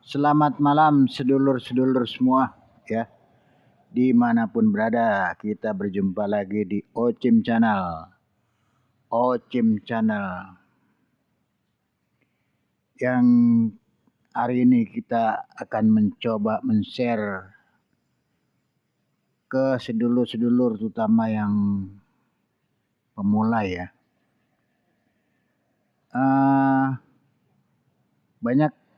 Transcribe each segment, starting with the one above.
Selamat malam sedulur-sedulur semua ya. Dimanapun berada kita berjumpa lagi di Ocim Channel. Ocim Channel yang hari ini kita akan mencoba men-share ke sedulur-sedulur terutama yang pemula ya. Banyak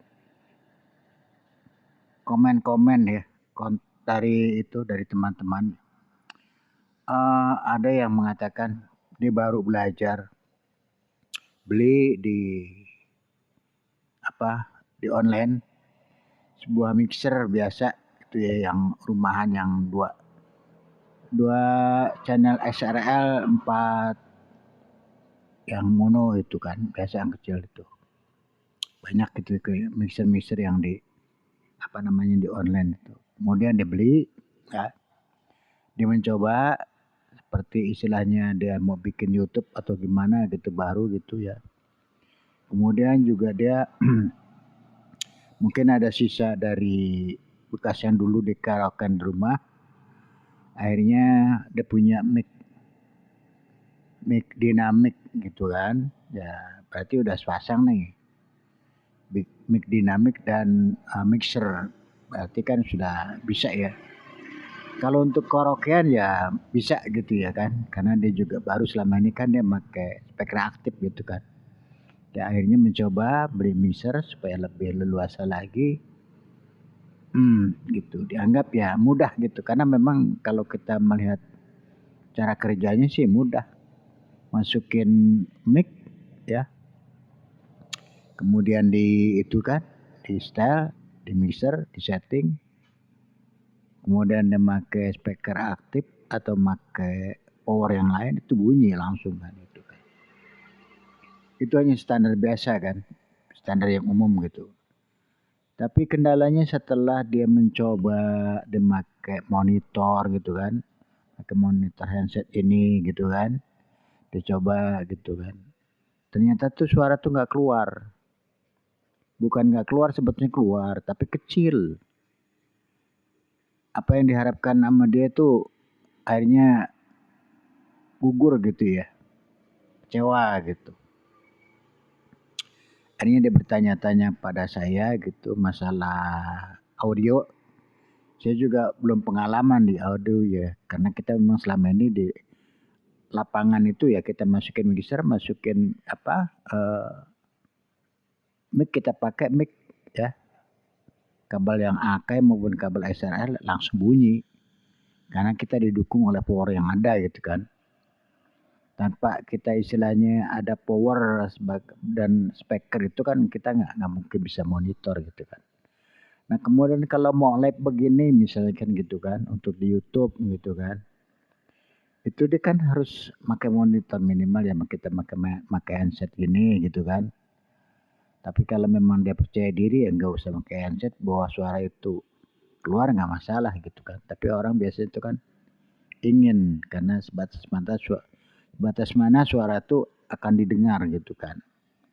komen-komen ya dari teman-teman. Ada yang mengatakan dia baru belajar beli di online sebuah mixer biasa itu ya, yang rumahan yang dua channel XRL 4 yang mono itu kan, biasa yang kecil itu. Banyak gitu mixer yang di di online itu. Kemudian dia beli ya. Dia mencoba seperti istilahnya dia mau bikin YouTube atau gimana gitu baru gitu ya. Kemudian juga dia mungkin ada sisa dari bekas yang dulu dikaraokean di rumah. Akhirnya dia punya mic dinamik gitu kan. Ya berarti udah sepasang nih. Mic dinamik dan mixer. Berarti kan sudah bisa ya. Kalau untuk karaokean ya bisa gitu ya kan. Karena dia juga baru selama ini kan dia pakai speaker aktif gitu kan. Dia akhirnya mencoba beli mixer supaya lebih leluasa lagi. Gitu. Dianggap ya mudah gitu. Karena memang kalau kita melihat cara kerjanya sih mudah. Masukin mic ya. Kemudian di style, di mixer, di setting. Kemudian dia pakai speaker aktif atau pakai power yang lain itu bunyi langsung kan itu kan. Itu hanya standar biasa kan, standar yang umum gitu. Tapi kendalanya setelah dia mencoba dia pakai monitor gitu kan, pakai monitor handset ini gitu kan, dia coba gitu kan. Ternyata tuh suara tuh nggak keluar. Bukan nggak keluar, sebetulnya keluar, tapi kecil. Apa yang diharapkan sama dia tuh akhirnya gugur gitu ya, kecewa gitu. Akhirnya dia bertanya-tanya pada saya gitu masalah audio. Saya juga belum pengalaman di audio ya, karena kita memang selama ini di lapangan itu ya kita masukin mixer, masukin mic, kita pakai mic ya. Kabel yang AK maupun kabel XLR langsung bunyi. Karena kita didukung oleh power yang ada gitu kan. Tanpa kita istilahnya ada power dan speaker itu kan kita nggak mungkin bisa monitor gitu kan. Nah kemudian kalau mau live begini misalnya kan gitu kan, untuk di YouTube gitu kan, itu dia kan harus pakai monitor minimal ya, kita pakai handset gini gitu kan. Tapi kalau memang dia percaya diri ya nggak usah pakai handset, bawa suara itu keluar nggak masalah gitu kan. Tapi orang biasanya itu kan ingin karena sebatas mana suara itu akan didengar gitu kan.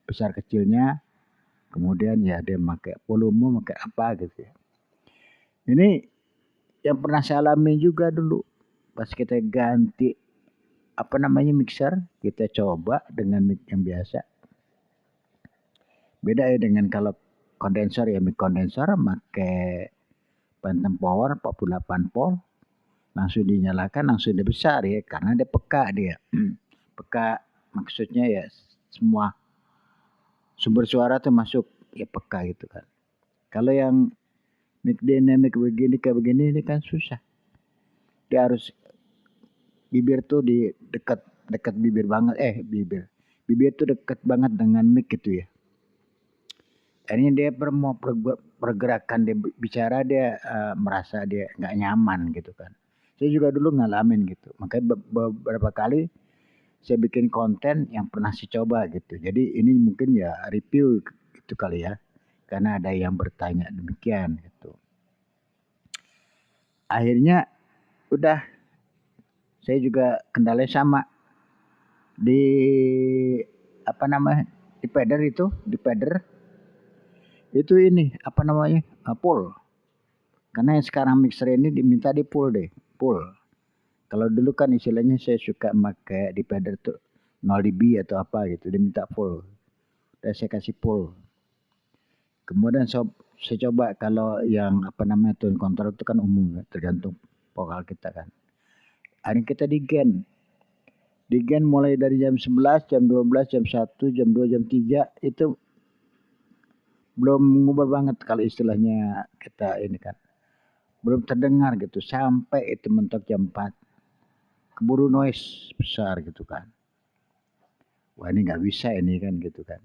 Besar kecilnya, kemudian ya dia pakai volume, pakai apa gitu ya. Ini yang pernah saya alami juga dulu pas kita ganti mixer, kita coba dengan mic yang biasa. Beda ya dengan kalau kondensor ya, mic kondensor pakai phantom power 48 volt, langsung dinyalakan langsung dia besar ya, karena dia peka dia. Peka maksudnya ya semua sumber suara tuh masuk ya peka gitu kan. Kalau yang mic dynamic kayak begini ini kan susah. Dia harus bibir tuh di dekat bibir banget, bibir tuh dekat banget dengan mic gitu ya. Akhirnya dia mau pergerakan dia bicara dia merasa dia nggak nyaman gitu kan. Saya juga dulu ngalamin gitu. Makanya beberapa kali saya bikin konten yang pernah saya coba gitu. Jadi ini mungkin ya review gitu kali ya. Karena ada yang bertanya demikian gitu. Akhirnya udah saya juga kendalanya sama. Di di fader itu ini apa namanya, full. Karena yang sekarang mixer ini diminta di full deh, full. Kalau dulu kan istilahnya saya suka pakai divider tuh 0 dB atau apa gitu, diminta full. Dan saya kasih full. Kemudian saya coba kalau yang apa namanya tone control itu kan umum ya, tergantung vokal kita kan. Hari kita di gen. Di gen mulai dari jam 11, jam 12, jam 1, jam 2, jam 3 itu belum ngubah banget kalau istilahnya kita ini kan. Belum terdengar gitu sampai itu mentok jam 4. Keburu noise besar gitu kan. Wah ini nggak bisa ini kan gitu kan.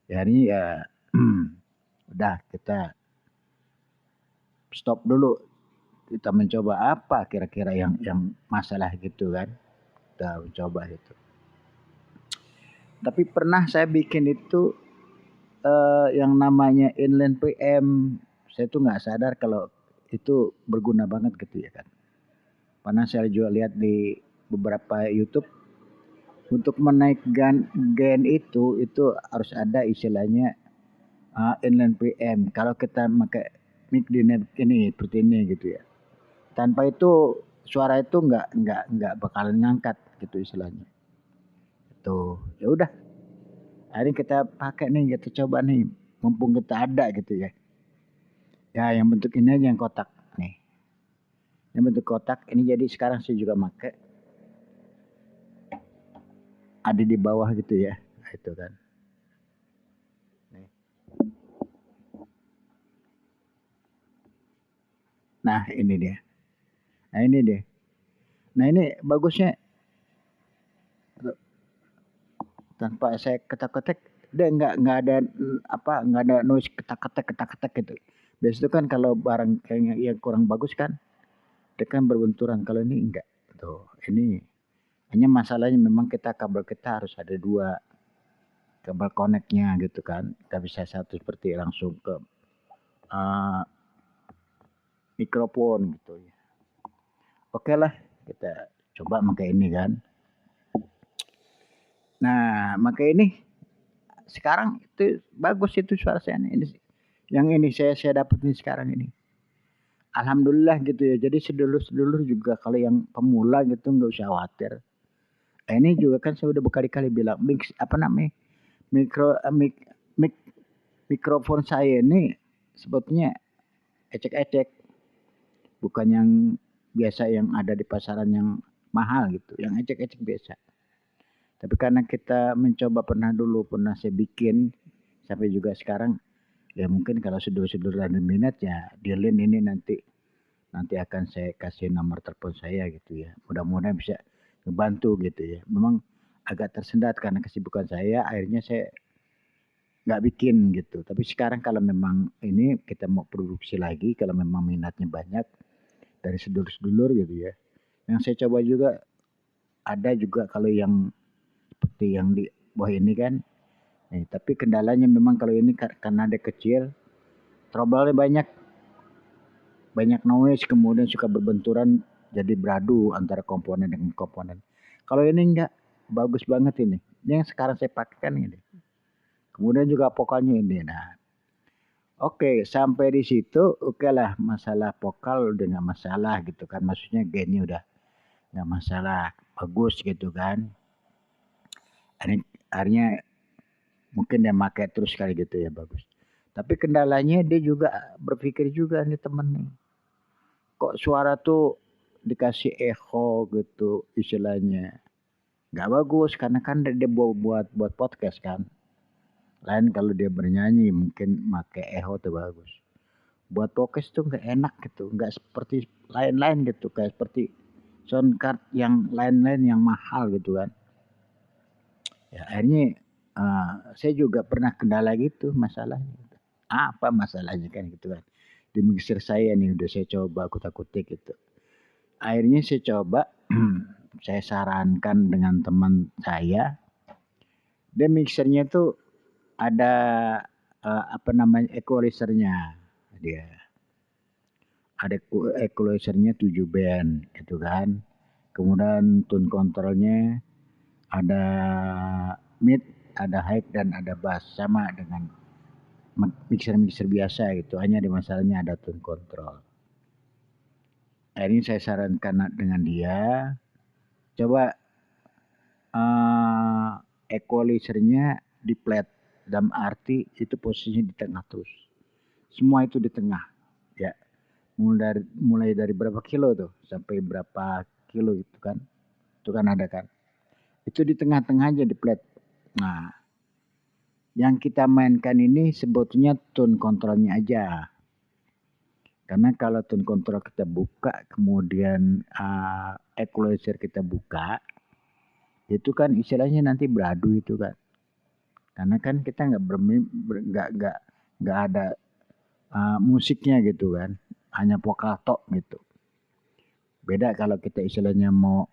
Ya ini ya udah kita stop dulu. Kita mencoba apa kira-kira yang masalah gitu kan. Kita mencoba itu. Tapi pernah saya bikin itu yang namanya inline PM. Saya tuh nggak sadar kalau itu berguna banget gitu ya kan. Pernah saya juga lihat di beberapa YouTube untuk menaikkan gain itu harus ada istilahnya inline PM. Kalau kita pakai mic ini seperti ini gitu ya. Tanpa itu suara itu nggak bakalan ngangkat gitu istilahnya. Itu ya udah. Hari kita pakai nih, kita coba nih, mumpung kita ada gitu ya. Ya yang bentuk ini aja yang kotak nih. Yang bentuk kotak ini jadi sekarang saya juga pakai. Ada di bawah gitu ya, itu kan. Nih. Nah ini dia. Nah ini deh. Nah ini bagusnya tanpa saya ketak-ketik dia nggak ada nggak ada noise ketak-ketik gitu. Biasanya itu kan kalau barang kayaknya yang kurang bagus kan dia kan berbenturan, kalau ini enggak. Tuh, ini hanya masalahnya memang kabel kita harus ada 2 kabel koneknya gitu kan. Kita bisa satu seperti langsung ke uh, mikrofon gitu ya. Oke lah, kita coba pakai ini kan. Nah, pakai ini sekarang itu bagus itu suara saya ini. Yang ini saya dapat nih sekarang ini. Alhamdulillah gitu ya. Jadi sedulur-sedulur juga kalau yang pemula gitu nggak usah khawatir. Ini juga kan saya udah berkali-kali bilang mix apa namanya mikro mik, mik, mikrofon saya ini sebetulnya ecek-ecek, bukan yang biasa yang ada di pasaran yang mahal gitu, yang ecek-ecek biasa. Tapi karena kita mencoba pernah saya bikin sampai juga sekarang, ya mungkin kalau sedulur-sedulur ada minat ya di link ini nanti akan saya kasih nomor telepon saya gitu ya. Mudah-mudahan bisa ngebantu gitu ya. Memang agak tersendat karena kesibukan saya, akhirnya saya nggak bikin gitu. Tapi sekarang kalau memang ini kita mau produksi lagi, kalau memang minatnya banyak dari sedulur-sedulur gitu ya. Yang saya coba juga ada juga kalau yang seperti yang di bawah ini kan. Tapi kendalanya memang kalau ini karena ada kecil, trouble-nya banyak noise, kemudian suka berbenturan jadi beradu antara komponen dengan komponen. Kalau ini enggak, bagus banget ini. Yang sekarang saya pakai kan ini. Kemudian juga vokalnya ini. Nah, oke, sampai di situ oke lah, masalah vokal udah nggak masalah gitu kan. Maksudnya gainnya udah nggak masalah, bagus gitu kan. Akhirnya mungkin dia pakai terus kali gitu ya, bagus. Tapi kendalanya dia juga berpikir juga nih temen nih. Kok suara tuh dikasih echo gitu istilahnya. Nggak bagus karena kan dia buat podcast kan. Lain kalau dia bernyanyi mungkin pakai echo tuh bagus. Buat podcast tuh nggak enak gitu, nggak seperti lain-lain gitu, kayak seperti sound card yang lain-lain yang mahal gitu kan. Ya akhirnya saya juga pernah kendala gitu masalahnya. Apa masalahnya kan gitu kan. Di mixer saya nih udah saya coba kutak-kutik gitu. Akhirnya saya coba saya sarankan dengan teman saya. Dia mixernya tuh ada apa namanya equalizernya dia. Ada equalizernya 7 band gitu kan. Kemudian tone controlnya ada mid, ada high dan ada bass sama dengan mixer biasa gitu, hanya di masalahnya ada tone control. Akhirnya saya sarankan dengan dia, coba equalizernya di flat, dalam arti itu posisinya di tengah terus. Semua itu di tengah, ya. Mulai dari berapa kilo tuh sampai berapa kilo gitu kan. Itu kan ada kan. Itu di tengah-tengah aja di flat. Nah, yang kita mainkan ini sebetulnya tone kontrolnya aja. Karena kalau tone control kita buka, kemudian equalizer kita buka, itu kan istilahnya nanti beradu itu kan. Karena kan kita nggak ada musiknya gitu kan, hanya vokal tok gitu. Beda kalau kita istilahnya mau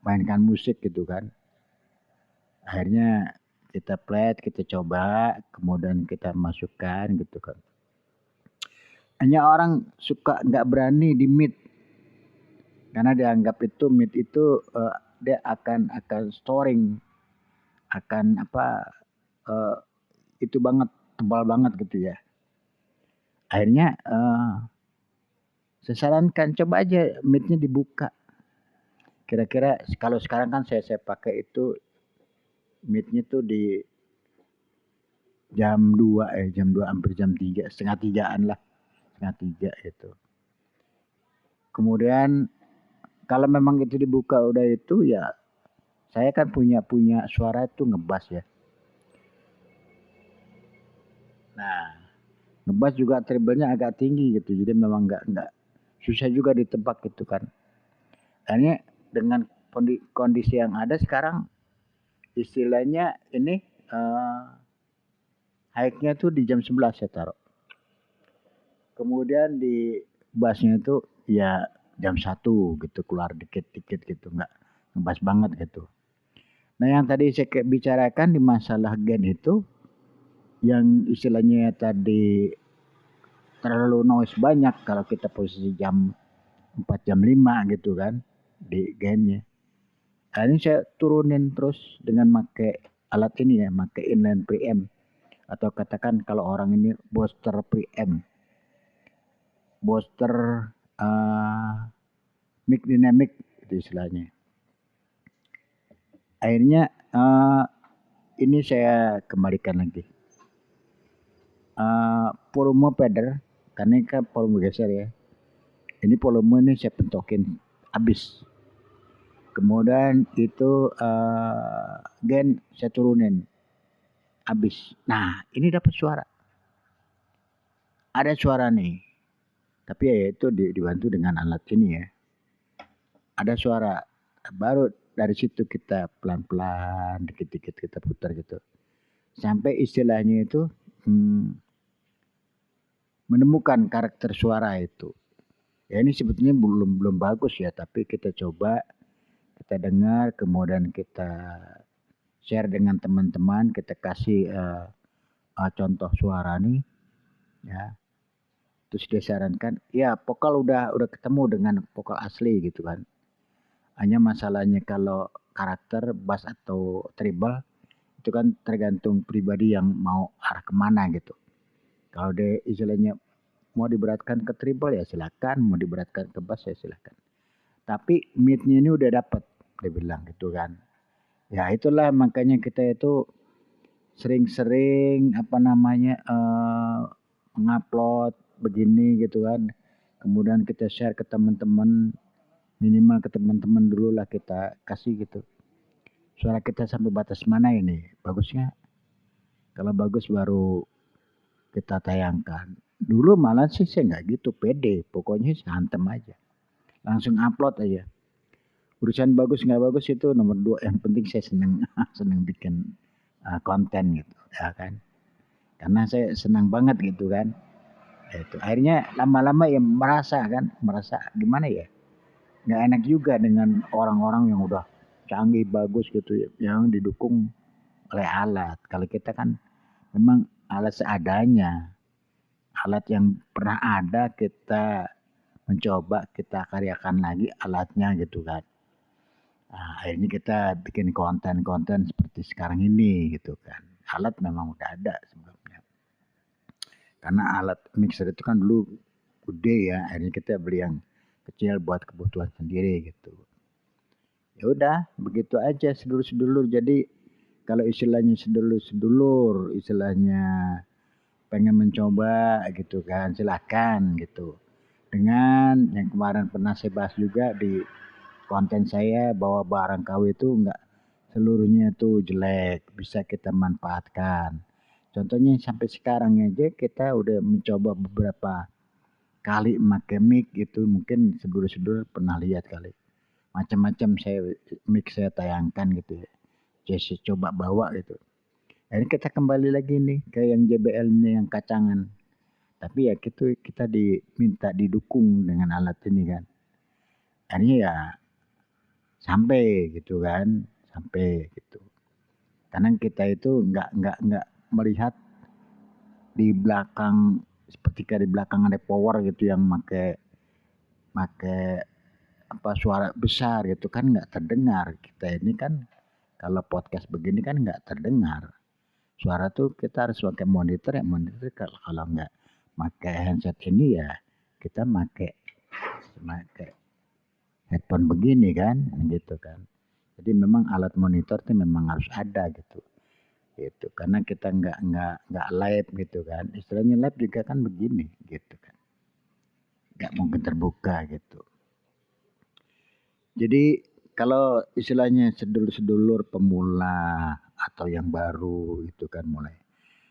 mainkan musik gitu kan. Akhirnya kita flat, kita coba, kemudian kita masukkan gitu kan. Hanya orang suka nggak berani di mid, karena dianggap itu mid itu dia akan storing, akan itu banget, tebal banget gitu ya. Akhirnya saya sarankan coba aja midnya dibuka. Kira-kira kalau sekarang kan saya pakai itu midnya tuh di jam 2 hampir jam 3, setengah 3-an lah. Setengah 3 itu. Kemudian kalau memang itu dibuka udah itu ya, saya kan punya suara itu ngebas ya. Nah, ngebas juga treble-nya agak tinggi gitu. Jadi memang nggak susah juga ditebak gitu kan. Akhirnya dengan kondisi yang ada sekarang, istilahnya ini high-nya tuh di jam 11 saya taruh. Kemudian di bassnya itu ya jam 1 gitu, keluar dikit-dikit gitu, nggak ngebas banget gitu. Nah yang tadi saya bicarakan di masalah gain itu, yang istilahnya tadi terlalu noise banyak kalau kita posisi jam 4 jam 5 gitu kan di gainnya. Nah, ini saya turunin terus dengan pakai alat ini ya, pakai inline preamp, atau katakan kalau orang ini booster preamp, booster mic dynamic itu istilahnya. Akhirnya ini saya kembalikan lagi. Volume fader, karena ini kan volume geser ya. Ini volume ini saya pentokin habis. Kemudian itu gain saya turunin habis. Nah ini dapat suara. Ada suara nih. Tapi ya itu dibantu dengan alat ini ya. Ada suara. Baru dari situ kita pelan-pelan dikit-dikit kita putar gitu. Sampai istilahnya itu menemukan karakter suara itu. Ya ini sebetulnya belum bagus ya, tapi kita coba, kita dengar, kemudian kita share dengan teman-teman, kita kasih contoh suara nih, ya. Terus dia sarankan, ya vokal udah ketemu dengan vokal asli gitu kan. Hanya masalahnya kalau karakter bass atau treble itu kan tergantung pribadi yang mau arah kemana gitu. Kalau dia istilahnya mau diberatkan ke treble ya silakan, mau diberatkan ke bass ya silakan. Tapi midnya ini udah dapat, dia bilang gitu kan. Ya itulah makanya kita itu sering-sering mengupload begini gitu kan. Kemudian kita share ke teman-teman, minimal ke teman-teman dulu lah kita kasih gitu. Suara kita sampai batas mana ini? Bagusnya? Kalau bagus baru kita tayangkan. Dulu malah sih saya nggak gitu pede, pokoknya hantem aja. Langsung upload aja. Urusan bagus nggak bagus itu nomor 2, yang penting saya seneng bikin konten gitu ya kan, karena saya senang banget gitu kan. Itu akhirnya lama-lama ya merasa gimana ya, nggak enak juga dengan orang-orang yang udah canggih bagus gitu ya, yang didukung oleh alat. Kalau kita kan memang alat seadanya, alat yang pernah ada kita mencoba kita karyakan lagi alatnya gitu kan. Nah, akhirnya kita bikin konten-konten seperti sekarang ini gitu kan. Alat memang udah ada sebelumnya. Karena alat mixer itu kan dulu gede ya, akhirnya kita beli yang kecil buat kebutuhan sendiri gitu. Ya udah, begitu aja sedulur-sedulur. Jadi kalau istilahnya sedulur-sedulur, istilahnya pengen mencoba gitu kan, silakan gitu. Dengan yang kemarin pernah saya bahas juga di konten saya bahwa barang KW itu enggak seluruhnya itu jelek, bisa kita manfaatkan. Contohnya sampai sekarang aja kita udah mencoba beberapa kali make mic gitu, mungkin sedulur-sedulur pernah lihat kali. Macam-macam mic saya tayangkan gitu ya. Saya coba bawa gitu. Akhirnya kita kembali lagi nih ke yang JBL ini yang kacangan. Tapi ya gitu kita diminta didukung dengan alat ini kan. Akhirnya ya sampai gitu kan, sampai gitu. Karena kita itu nggak melihat di belakang seperti kayak di belakang ada power gitu yang make make apa suara besar gitu kan nggak terdengar. Kita ini kan kalau podcast begini kan nggak terdengar. Suara tuh kita harus pakai monitor ya monitor kalau nggak pakai handset ini ya kita pakai headphone begini kan gitu kan. Jadi memang alat monitor tuh memang harus ada gitu. Gitu karena kita nggak live gitu kan. Istilahnya live juga kan begini gitu kan. Nggak mungkin terbuka gitu. Jadi kalau istilahnya sedulur-sedulur pemula atau yang baru itu kan mulai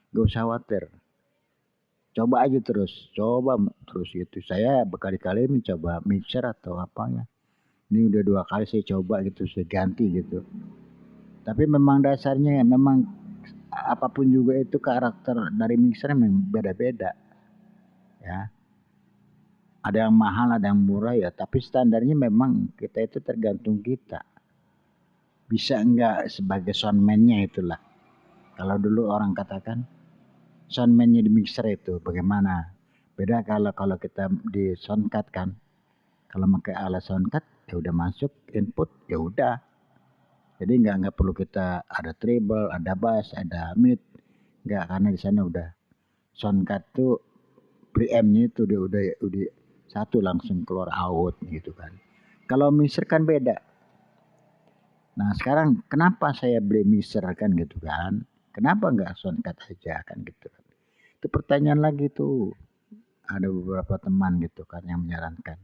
gak usah khawatir. Coba aja coba terus gitu. Saya berkali-kali mencoba mixer atau apa ya. Ini udah 2 kali saya coba gitu, saya ganti gitu. Tapi memang dasarnya memang apapun juga itu karakter dari mixer memang beda-beda. Ya. Ada yang mahal, ada yang murah ya, tapi standarnya memang kita itu tergantung kita. Bisa enggak sebagai soundman-nya itulah. Kalau dulu orang katakan soundman-nya di mixer itu bagaimana? Beda kalau kita di soundcard kan. Kalau pakai alat soundcard ya udah masuk input ya udah. Jadi nggak perlu kita ada treble, ada bass, ada mid. Nggak karena di sana udah soundcard tuh preamp-nya itu udah satu langsung keluar out gitu kan. Kalau mixer kan beda. Nah sekarang kenapa saya beli mixer kan gitu kan? Kenapa nggak soundcard aja kan gitu kan? Itu pertanyaan lagi tuh. Ada beberapa teman gitu kan yang menyarankan.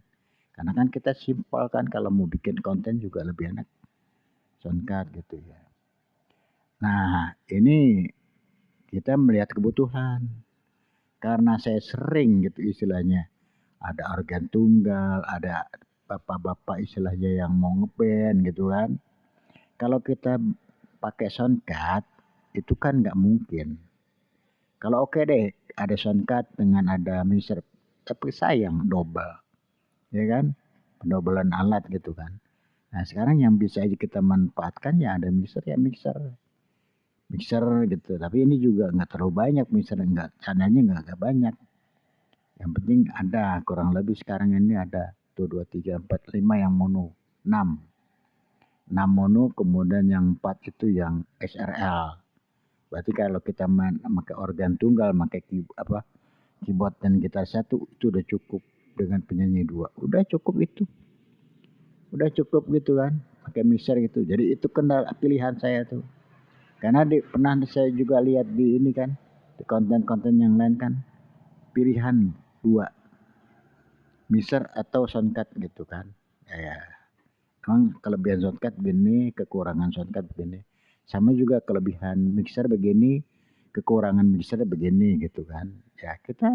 Karena kan kita simpel kan kalau mau bikin konten juga lebih enak soundcard gitu ya. Nah ini kita melihat kebutuhan. Karena saya sering gitu istilahnya ada organ tunggal, ada bapak-bapak istilahnya yang mau ngeband gitu kan. Kalau kita pakai soundcard itu kan nggak mungkin. Kalau oke deh ada soundcard dengan ada mixer, tapi sayang double, ya kan? Pendobelan alat gitu kan. Nah sekarang yang bisa aja kita manfaatkan ya ada mixer ya mixer gitu. Tapi ini juga nggak terlalu banyak mixer, nggak channelnya nggak banyak. Yang penting ada kurang lebih sekarang ini ada tuh 2, 3, 4, 5 yang mono, 6 mono kemudian yang 4 itu yang SRL. Berarti kalau kita pakai organ tunggal, pakai keyboard dan gitar satu itu udah cukup dengan penyanyi 2. Udah cukup itu. Udah cukup gitu kan. Pakai mixer gitu. Jadi itu kendala pilihan saya tuh. Karena pernah saya juga lihat di ini kan, di konten-konten yang lain kan pilihan 2 mixer atau soundcard gitu kan. Ya, emang kelebihan soundcard begini, kekurangan soundcard begini. Sama juga kelebihan mixer begini, kekurangan mixer begini gitu kan. Ya kita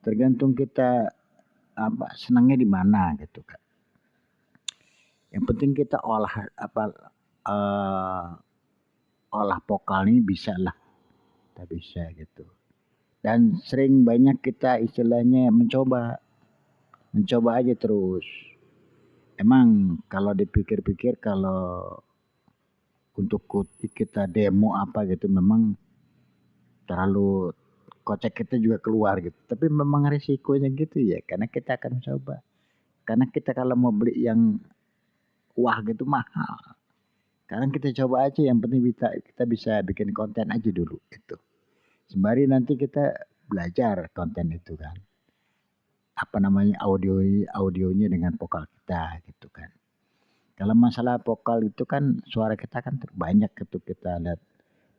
tergantung kita senangnya di mana gitu kan. Yang penting kita olah vokal ini bisa lah. Kita bisa gitu. Dan sering banyak kita istilahnya mencoba aja terus. Emang kalau dipikir-pikir kalau untuk kita demo apa gitu memang terlalu kocek kita juga keluar gitu. Tapi memang risikonya gitu ya karena kita akan coba. Karena kita kalau mau beli yang wah gitu mahal. Sekarang kita coba aja yang penting kita bisa bikin konten aja dulu gitu. Sembari nanti kita belajar konten itu kan. Apa namanya, audionya dengan vokal kita gitu kan. Kalau masalah vokal itu kan suara kita kan banyak itu kita lihat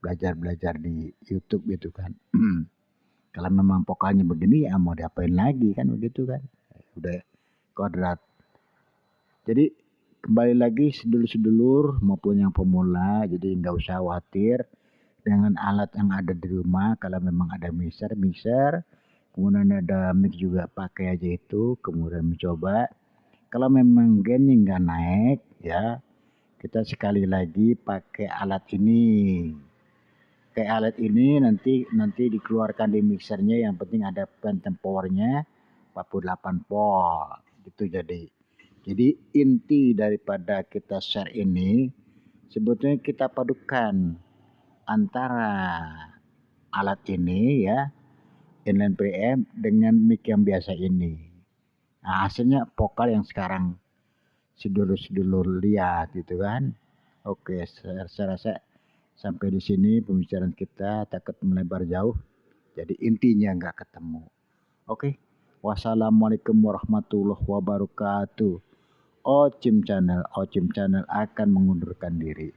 belajar-belajar di YouTube gitu kan. Kalau memang vokalnya begini ya mau diapain lagi kan begitu kan. Udah kodrat. Jadi kembali lagi sedulur-sedulur maupun yang pemula, jadi nggak usah khawatir dengan alat yang ada di rumah. Kalau memang ada mixer, kemudian ada mic juga pakai aja itu, kemudian mencoba. Kalau memang gainnya nggak naik, ya kita sekali lagi pakai alat ini. Kayak alat ini nanti dikeluarkan di mixernya, yang penting ada phantom powernya 48 volt gitu. Jadi inti daripada kita share ini sebetulnya kita padukan antara alat ini ya, inline preamp dengan mic yang biasa ini. Nah, hasilnya vokal yang sekarang sedulur-sedulur lihat gitu kan. Oke, saya rasa sampai di sini pembicaraan kita, takut melebar jauh. Jadi intinya nggak ketemu. Oke. Wassalamualaikum warahmatullahi wabarakatuh. Ocim Channel akan mengundurkan diri.